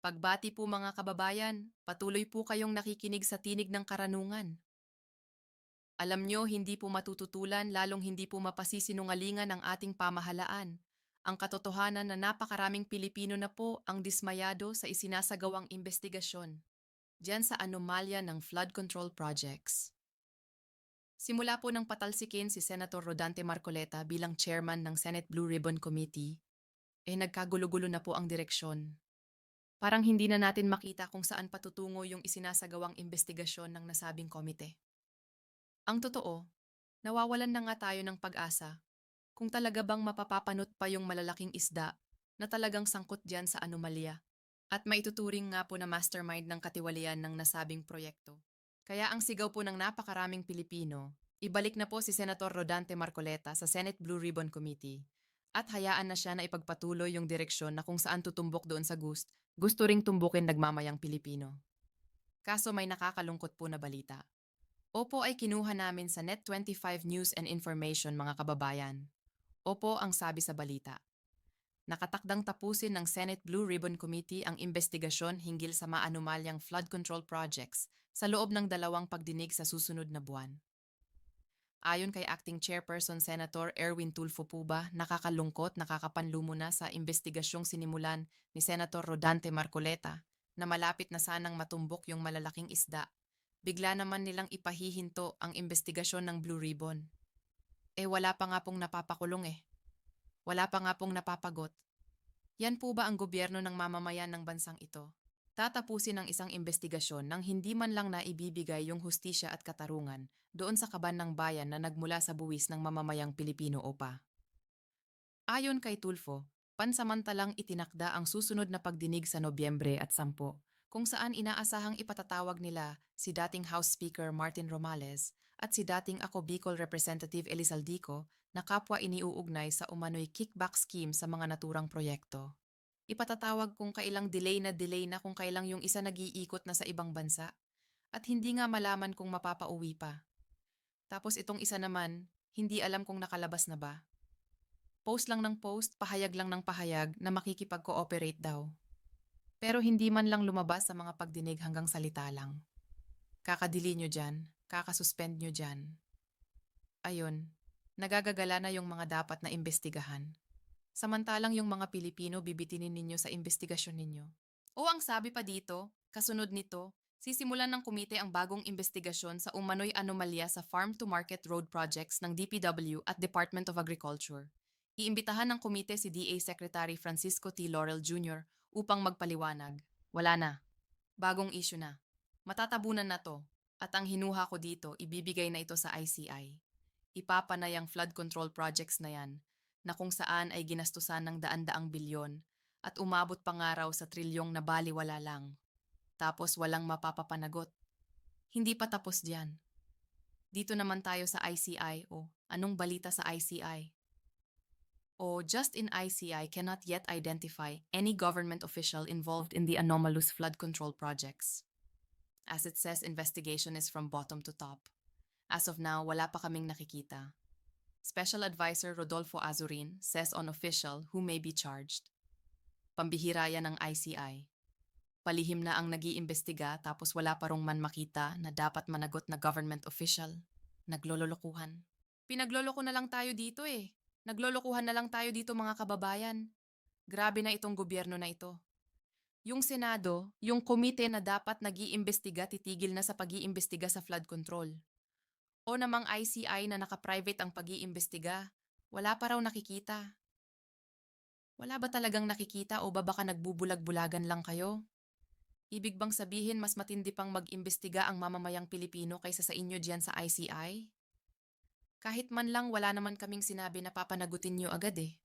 Pagbati po mga kababayan, patuloy po kayong nakikinig sa tinig ng karunungan. Alam nyo, hindi po matututulan lalong hindi po mapasisinungalingan ang ating pamahalaan. Ang katotohanan na napakaraming Pilipino na po ang dismayado sa isinasagawang investigasyon diyan sa anomalya ng flood control projects. Simula po ng patalsikin si Senator Rodante Marcoleta bilang chairman ng Senate Blue Ribbon Committee, nagkagulo-gulo na po ang direksyon. Parang hindi na natin makita kung saan patutungo yung isinasagawang investigasyon ng nasabing komite. Ang totoo, nawawalan na nga tayo ng pag-asa kung talaga bang mapapapanot pa yung malalaking isda na talagang sangkot dyan sa anomalya at maituturing nga po na mastermind ng katiwalian ng nasabing proyekto. Kaya ang sigaw po ng napakaraming Pilipino, ibalik na po si Senator Rodante Marcoleta sa Senate Blue Ribbon Committee at hayaan na siya na ipagpatuloy yung direksyon na kung saan tutumbok doon sa gusto ring tumbukin nagmamayang Pilipino. Kaso may nakakalungkot po na balita. Opo ay kinuha namin sa Net25 News and Information mga kababayan. Opo ang sabi sa balita. Nakatakdang tapusin ng Senate Blue Ribbon Committee ang investigasyon hinggil sa maanumalyang flood control projects sa loob ng 2 pagdinig sa susunod na buwan. Ayon kay Acting Chairperson Senator Erwin Tulfo Puba, nakakalungkot, nakakapanlumo na sa investigasyong sinimulan ni Senator Rodante Marcoleta na malapit na sanang matumbok yung malalaking isda. Bigla naman nilang ipahihinto ang investigasyon ng Blue Ribbon. Wala pa nga pong napapakulong eh. Wala pa nga pong napapagot. Yan po ba ang gobyerno ng mamamayan ng bansang ito? Tatapusin ang isang investigasyon nang hindi man lang naibibigay yung hustisya at katarungan doon sa kaban ng bayan na nagmula sa buwis ng mamamayang Pilipino o pa. Ayon kay Tulfo, pansamantalang itinakda ang susunod na pagdinig sa Nobyembre at 10, kung saan inaasahang ipatatawag nila si dating House Speaker Martin Romales at si dating Ako Bicol Representative Elizaldico na kapwa iniuugnay sa umano'y kickback scheme sa mga naturang proyekto. Ipatatawag kung kailang delay na kung kailang yung isa nag-iikot na sa ibang bansa at hindi nga malaman kung mapapauwi pa. Tapos itong isa naman, hindi alam kung nakalabas na ba. Post lang ng post, pahayag lang ng pahayag na makikipag-cooperate daw. Pero hindi man lang lumabas sa mga pagdinig hanggang salita lang. Kakadili nyo dyan, kakasuspend nyo dyan. Ayun, nagagagala na yung mga dapat na imbestigahan. Samantalang yung mga Pilipino bibitinin ninyo sa investigasyon ninyo. O ang sabi pa dito, kasunod nito, sisimulan ng komite ang bagong investigasyon sa umano'y anomalya sa farm-to-market road projects ng DPW at Department of Agriculture. Iimbitahan ng komite si DA Secretary Francisco T. Laurel Jr. upang magpaliwanag. Wala na. Bagong issue na. Matatabunan na to. At ang hinuha ko dito, ibibigay na ito sa ICI. Ipapanay ang flood control projects na yan, na kung saan ay ginastusan ng daan-daang bilyon at umabot pa nga raw sa trilyong na baliwala lang. Tapos walang mapapapanagot. Hindi pa tapos diyan. Dito naman tayo sa ICI o anong balita sa ICI? O just in ICI cannot yet identify any government official involved in the anomalous flood control projects. As it says, investigation is from bottom to top. As of now, wala pa kaming nakikita. Special Advisor Rodolfo Azurin says on official who may be charged. Pambihira yan ng ICI. Palihim na ang nag-iimbestiga tapos wala pa rong man makita na dapat managot na government official. Naglololokuhan. Pinagloloko na lang tayo dito eh. Naglolokohan na lang tayo dito mga kababayan. Grabe na itong gobyerno na ito. Yung Senado, yung komite na dapat nag-iimbestiga titigil na sa pag-iimbestiga sa flood control. O namang ICI na naka-private ang pag-iimbestiga. Wala pa raw nakikita. Wala ba talagang nakikita o ba baka nagbubulag-bulagan lang kayo? Ibig bang sabihin mas matindi pang mag-imbestiga ang mamamayang Pilipino kaysa sa inyo diyan sa ICI? Kahit man lang wala naman kaming sinabi na papanagutin niyo agad eh.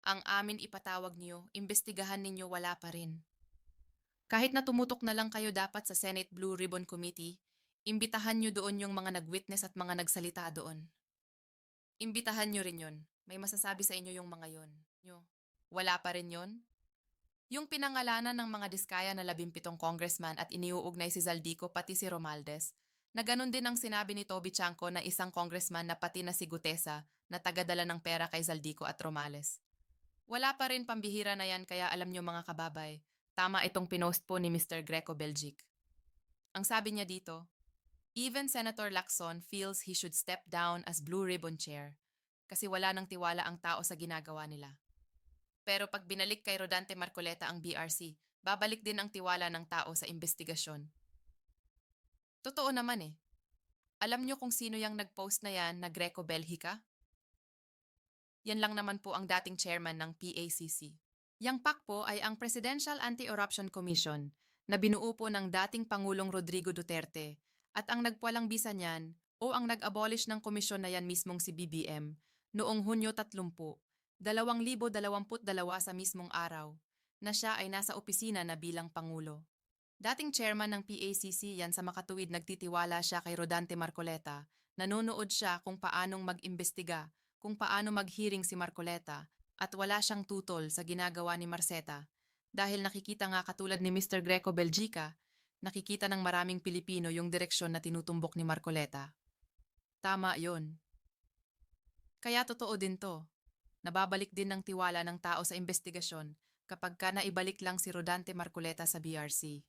Ang amin ipatawag niyo, imbestigahan ninyo wala pa rin. Kahit na tumutok na lang kayo dapat sa Senate Blue Ribbon Committee, imbitahan niyo doon yung mga nag-witness at mga nagsalita doon. Imbitahan niyo rin yun. May masasabi sa inyo yung mga yon. Wala pa rin yon? Yung pinangalanan ng mga diskaya na 17 congressman at iniuugnay si Zaldico pati si Romaldes, na ganun din ang sinabi ni Toby Chanco na isang congressman na pati na si Gutesa na tagadala ng pera kay Zaldico at Romales. Wala pa rin pambihira na yan kaya alam nyo mga kababay, Tama itong pinost po ni Mr. Greco Belgic. Ang sabi niya dito, even Senator Lacson feels he should step down as Blue Ribbon Chair kasi wala nang tiwala ang tao sa ginagawa nila. Pero pag binalik kay Rodante Marcoleta ang BRC, babalik din ang tiwala ng tao sa investigasyon. Totoo naman eh. Alam niyo kung sino yung nag-post na yan na Greco Belgica? Yan lang naman po ang dating chairman ng PACC. Yang PAC po ay ang Presidential Anti-Corruption Commission na binuo po ng dating Pangulong Rodrigo Duterte at ang nagpuwalang bisa niyan o ang nag-abolish ng komisyon na yan mismong si BBM noong Hunyo 30, 2022 sa mismong araw na siya ay nasa opisina na bilang Pangulo. Dating chairman ng PACC yan sa makatuwid nagtitiwala siya kay Rodante Marcoleta, nanonood siya kung paanong mag-imbestiga, kung paano mag-hearing si Marcoleta, at wala siyang tutol sa ginagawa ni Marceta. Dahil nakikita nga katulad ni Mr. Greco Belgica, nakikita ng maraming Pilipino yung direksyon na tinutumbok ni Marcoleta. Tama yon. Kaya totoo din to. Nababalik din ng tiwala ng tao sa investigasyon kapag ka naibalik lang si Rodante Marcoleta sa BRC.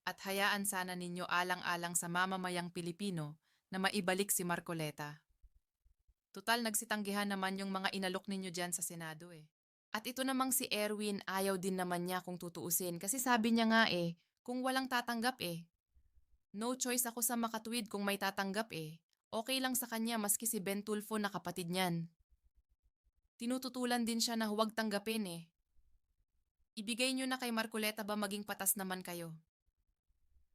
At hayaan sana ninyo alang-alang sa mamamayang Pilipino na maibalik si Marcoleta. Tutal nagsitanggihan naman yung mga inalok ninyo dyan sa Senado eh. At ito namang si Erwin ayaw din naman niya kung tutuusin kasi sabi niya nga eh, kung walang tatanggap eh. No choice ako sa makatuwid kung may tatanggap eh. Okay lang sa kanya maski si Ben Tulfo na kapatid niyan. Tinututulan din siya na huwag tanggapin eh. Ibigay niyo na kay Marcoleta ba maging patas naman kayo?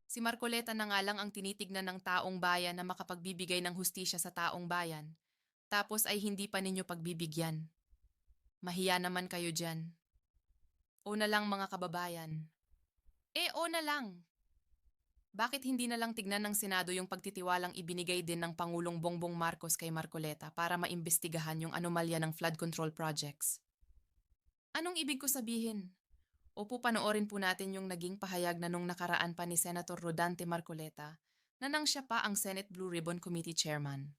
Si Marcoleta na nga lang ang tinitignan ng taong bayan na makapagbibigay ng hustisya sa taong bayan. Tapos ay hindi pa ninyo pagbibigyan. Mahiya naman kayo dyan. O na lang mga kababayan. O na lang. Bakit hindi na lang tignan ng Senado yung pagtitiwalang ibinigay din ng Pangulong Bongbong Marcos kay Marcoleta para maimbestigahan yung anomalya ng flood control projects? Anong ibig ko sabihin? Opo, panoorin po natin yung naging pahayag na nung nakaraan pa ni Senator Rodante Marcoleta na nang siya pa ang Senate Blue Ribbon Committee Chairman.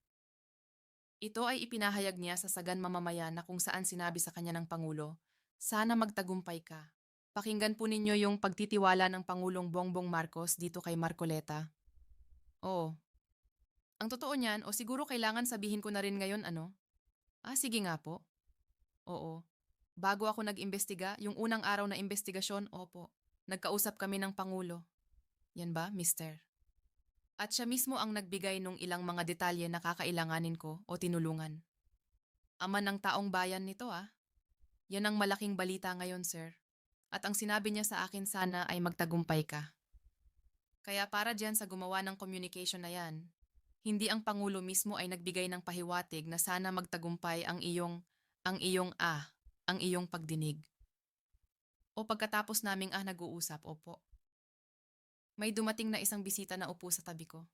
Ito ay ipinahayag niya sa Sagan Mamamayan na kung saan sinabi sa kanya ng Pangulo, sana magtagumpay ka. Pakinggan po ninyo yung pagtitiwala ng Pangulong Bongbong Marcos dito kay Marcoleta. Oo. Ang totoo niyan, o siguro kailangan sabihin ko na rin ngayon ano? Sige nga po. Oo. Bago ako nag-imbestiga, yung unang araw na investigasyon, opo. Nagkausap kami ng Pangulo. Yan ba, mister? At siya mismo ang nagbigay nung ilang mga detalye na kakailanganin ko o tinulungan. Ama ng taong bayan nito Yan ang malaking balita ngayon, sir. At ang sinabi niya sa akin sana ay magtagumpay ka. Kaya para dyan sa gumawa ng communication na yan, hindi ang Pangulo mismo ay nagbigay ng pahiwatig na sana magtagumpay ang iyong pagdinig. O pagkatapos naming nag-uusap, opo. May dumating na isang bisita na upo sa tabi ko.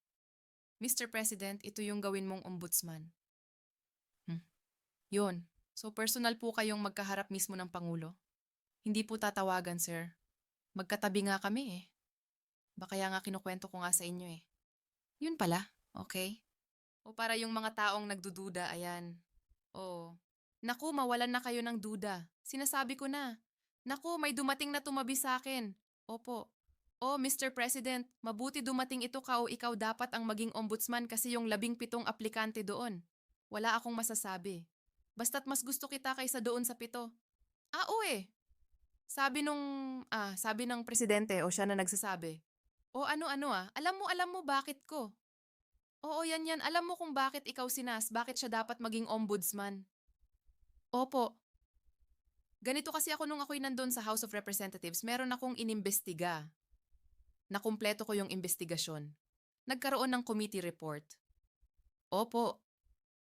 Mr. President, ito yung gawin mong ombudsman. Yun. So personal po kayong magkaharap mismo ng Pangulo? Hindi po tatawagan, sir. Magkatabi nga kami eh. Kaya nga kinukwento ko nga sa inyo eh. Yun pala, okay. O para yung mga taong nagdududa, ayan. Oo. Naku, mawalan na kayo ng duda. Sinasabi ko na. Naku, may dumating na tumabi sa akin. Opo. Mr. President, mabuti dumating ito ka o ikaw dapat ang maging ombudsman kasi yung 17 aplikante doon. Wala akong masasabi. Basta't mas gusto kita kaysa doon sa 7. Oo eh. Sabi ng presidente o siya na nagsasabi. Alam mo bakit ko? Oo, yan. Alam mo kung bakit ikaw bakit siya dapat maging ombudsman. Opo. Ganito kasi ako nung ako'y nandun sa House of Representatives, meron akong inimbestiga. Nakumpleto ko yung investigasyon. Nagkaroon ng committee report. Opo.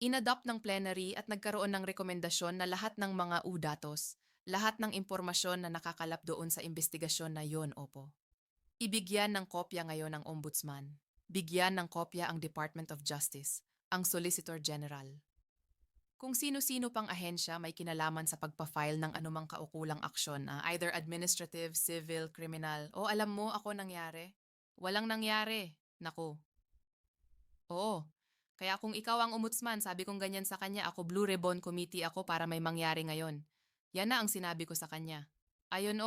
Inadopt ng plenary at nagkaroon ng rekomendasyon na lahat ng mga datos, lahat ng impormasyon na nakakalap doon sa investigasyon na yon, opo. Ibigyan ng kopya ngayon ng Ombudsman. Bigyan ng kopya ang Department of Justice, ang Solicitor General. Kung sino-sino pang ahensya may kinalaman sa pagpa-file ng anumang kaukulang aksyon, either administrative, civil, criminal, alam mo ako nangyari? Walang nangyari. Naku. Oo. Kaya kung ikaw ang ombudsman, sabi kong ganyan sa kanya, ako Blue Ribbon Committee ako para may mangyari ngayon. Yan na ang sinabi ko sa kanya. Ayun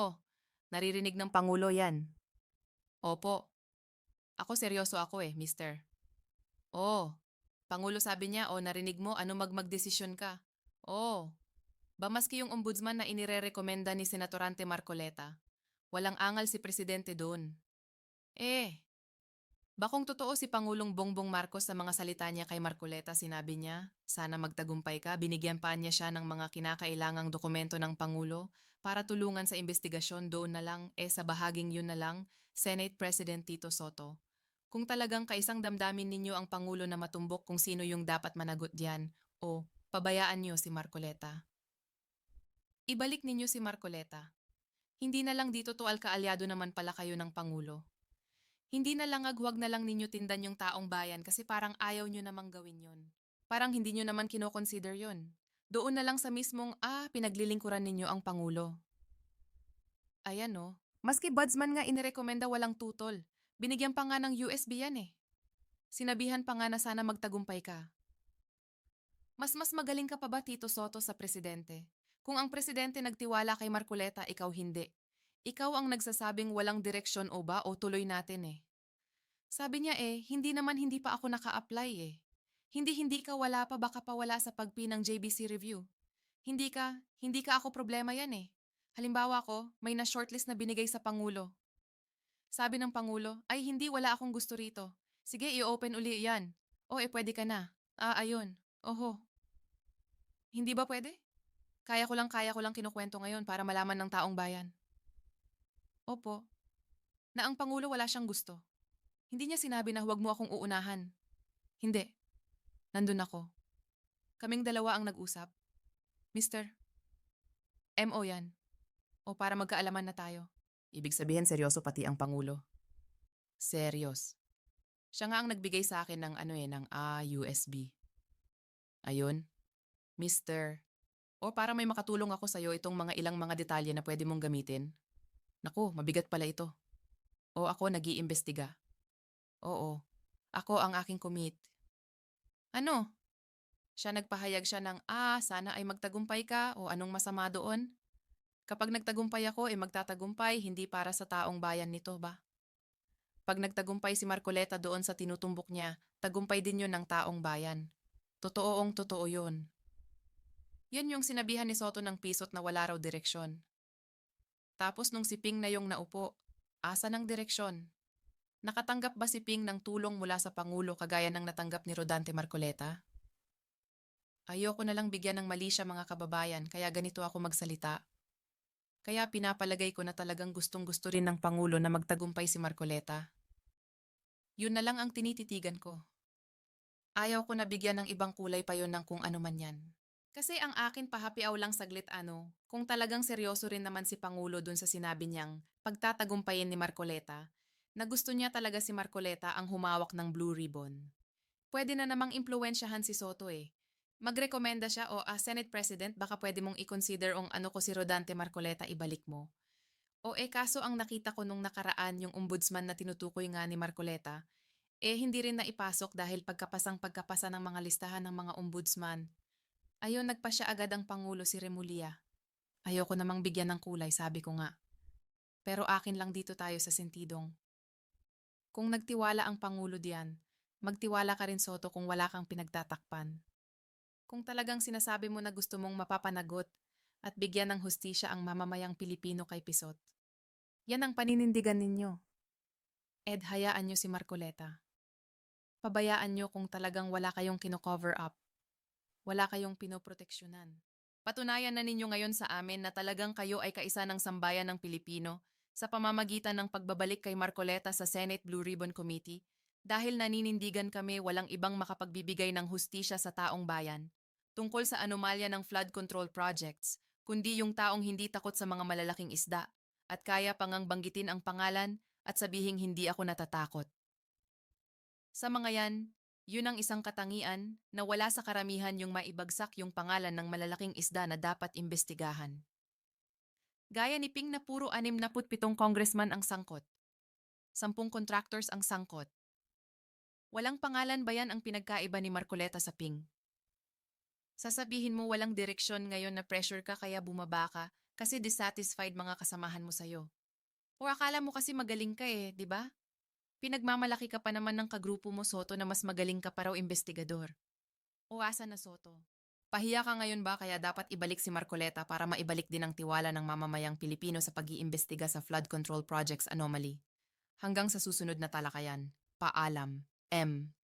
Naririnig ng Pangulo yan. Opo. Ako seryoso ako mister. Oh, Pangulo sabi niya, narinig mo, ano magdesisyon ka. Oh, ba maski yung ombudsman na inirerekomenda ni Senatorante Marcoleta, walang angal si Presidente doon. Bakong totoo si Pangulong Bongbong Marcos sa mga salita niya kay Marcoleta, sinabi niya, sana magtagumpay ka, binigyan pa niya siya ng mga kinakailangang dokumento ng Pangulo para tulungan sa investigasyon, doon na lang, sa bahaging yun na lang, Senate President Tito Soto. Kung talagang kaisang damdamin ninyo ang Pangulo na matumbok kung sino yung dapat managot diyan, pabayaan niyo si Marcoleta. Ibalik ninyo si Marcoleta. Hindi na lang dito to alkaalyado naman pala kayo ng Pangulo. Hindi na lang huwag na lang ninyo tindan yung taong bayan kasi parang ayaw nyo namang gawin yon. Parang hindi nyo naman kinoconsider yon. Doon na lang sa mismong, pinaglilingkuran ninyo ang Pangulo. Ayan maski budsman nga inirekomenda walang tutol. Binigyan pa nga ng USB yan Sinabihan pa nga na sana magtagumpay ka. Mas magaling ka pa ba, Tito Soto, sa presidente? Kung ang presidente nagtiwala kay Marcoleta, ikaw hindi. Ikaw ang nagsasabing walang direksyon o tuloy natin Sabi niya hindi pa ako naka-apply Hindi ka wala pa, baka pa wala sa pagpinang JBC review. Hindi ka ako problema yan Halimbawa ko, may na-shortlist na binigay sa Pangulo. Sabi ng Pangulo, ay hindi, wala akong gusto rito. Sige, i-open uli yan. Pwede ka na. Ayun. Oho. Hindi ba pwede? Kaya ko lang kinukwento ngayon para malaman ng taong bayan. Opo. Na ang Pangulo wala siyang gusto. Hindi niya sinabi na huwag mo akong uunahan. Hindi. Nandun ako. Kaming dalawa ang nag-usap. Mister, MO yan. Para magkaalaman na tayo. Ibig sabihin seryoso pati ang Pangulo. Serious. Siya nga ang nagbigay sa akin ng ng USB. Ayun. Mister, para may makatulong ako sa'yo itong mga ilang mga detalye na pwede mong gamitin. Naku, mabigat pala ito. Ako nag-iimbestiga. Oo. Ako ang aking commit. Ano? Siya nagpahayag siya ng, sana ay magtagumpay ka o anong masama doon? Kapag nagtagumpay ako, magtatagumpay hindi para sa taong bayan nito ba? Pag nagtagumpay si Marcoleta doon sa tinutumbok niya, tagumpay din yun ng taong bayan. Totoo yun. Yan yung sinabihan ni Soto ng pisot na wala raw direksyon. Tapos nung si Ping na yung naupo, asa ng direksyon? Nakatanggap ba si Ping ng tulong mula sa Pangulo kagaya ng natanggap ni Rodante Marcoleta? Ayoko na lang bigyan ng mali siya, mga kababayan, kaya ganito ako magsalita. Kaya pinapalagay ko na talagang gustong-gusto rin ng Pangulo na magtagumpay si Marcoleta. Yun na lang ang tinititigan ko. Ayaw ko na bigyan ng ibang kulay pa yon ng kung ano man yan. Kasi ang akin pahapiaw lang saglit kung talagang seryoso rin naman si Pangulo dun sa sinabi niyang pagtatagumpayin ni Marcoleta, na gusto niya talaga si Marcoleta ang humawak ng blue ribbon. Pwede na namang impluwensyahan si Soto Magrekomenda siya Senate President, baka pwede mong i-consider ano ko si Rodante Marcoleta, ibalik mo. Kaso ang nakita ko nung nakaraan yung ombudsman na tinutukoy nga ni Marcoleta, hindi rin naipasok dahil pagkapasa ng mga listahan ng mga ombudsman. Ayun, nagpa siya agad ang Pangulo, si Remulla. Ayoko namang bigyan ng kulay, sabi ko nga. Pero akin lang dito tayo sa sentidong. Kung nagtiwala ang Pangulo diyan, magtiwala ka rin, Soto, kung wala kang pinagtatakpan. Kung talagang sinasabi mo na gusto mong mapapanagot at bigyan ng hustisya ang mamamayang Pilipino kay Pisot, yan ang paninindigan ninyo. Hayaan nyo si Marcoleta. Pabayaan nyo kung talagang wala kayong kino-cover up. Wala kayong pinoproteksyonan. Patunayan na ninyo ngayon sa amin na talagang kayo ay kaisa ng sambayan ng Pilipino sa pamamagitan ng pagbabalik kay Marcoleta sa Senate Blue Ribbon Committee, dahil naninindigan kami walang ibang makapagbibigay ng hustisya sa taong bayan tungkol sa anomalya ng flood control projects, kundi yung taong hindi takot sa mga malalaking isda at kaya pangang banggitin ang pangalan at sabihing hindi ako natatakot. Sa mga yan, yun ang isang katangian na wala sa karamihan yung maibagsak yung pangalan ng malalaking isda na dapat imbestigahan. Gaya ni Ping na puro 67 congressman ang sangkot. 10 contractors ang sangkot. Walang pangalan ba yan ang pinagkaiba ni Marcoleta sa Ping? Sasabihin mo walang direksyon ngayon na pressure ka kaya bumaba ka kasi dissatisfied mga kasamahan mo sa'yo. O akala mo kasi magaling ka eh, di ba? Pinagmamalaki ka pa naman ng kagrupo mo, Soto, na mas magaling ka pa raw investigador. O asa na, Soto? Pahiya ka ngayon ba kaya dapat ibalik si Marcoleta para maibalik din ang tiwala ng mamamayang Pilipino sa pag-iimbestiga sa flood control projects anomaly. Hanggang sa susunod na talakayan. Paalam. M.